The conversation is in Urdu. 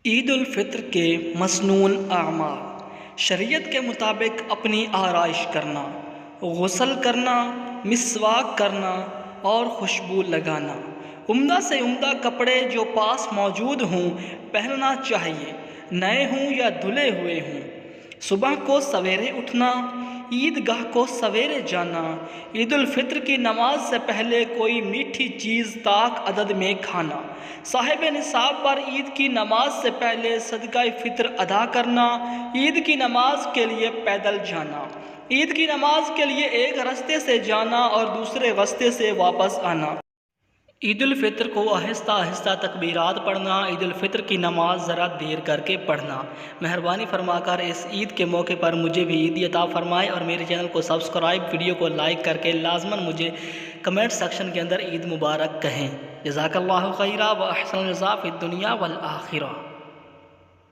عید الفطر کے مسنون اعمال: شریعت کے مطابق اپنی آرائش کرنا، غسل کرنا، مسواک کرنا اور خوشبو لگانا، عمدہ سے عمدہ کپڑے جو پاس موجود ہوں پہننا چاہیے، نئے ہوں یا دھلے ہوئے ہوں، صبح کو سویرے اٹھنا، عیدگاہ کو سویرے جانا، عید الفطر کی نماز سے پہلے کوئی میٹھی چیز طاق عدد میں کھانا، صاحب نصاب پر عید کی نماز سے پہلے صدقہ فطر ادا کرنا، عید کی نماز کے لیے پیدل جانا، عید کی نماز کے لیے ایک رستے سے جانا اور دوسرے رستے سے واپس آنا، عید الفطر کو آہستہ آہستہ تکبیرات پڑھنا، عید الفطر کی نماز ذرا دیر کر کے پڑھنا۔ مہربانی فرما کر اس عید کے موقع پر مجھے بھی عیدی عطا فرمائیں اور میرے چینل کو سبسکرائب، ویڈیو کو لائک کر کے لازماً مجھے کمنٹ سیکشن کے اندر عید مبارک کہیں۔ جزاک اللہ خیرا و احسن الجزاء فی الدنیا والآخرہ۔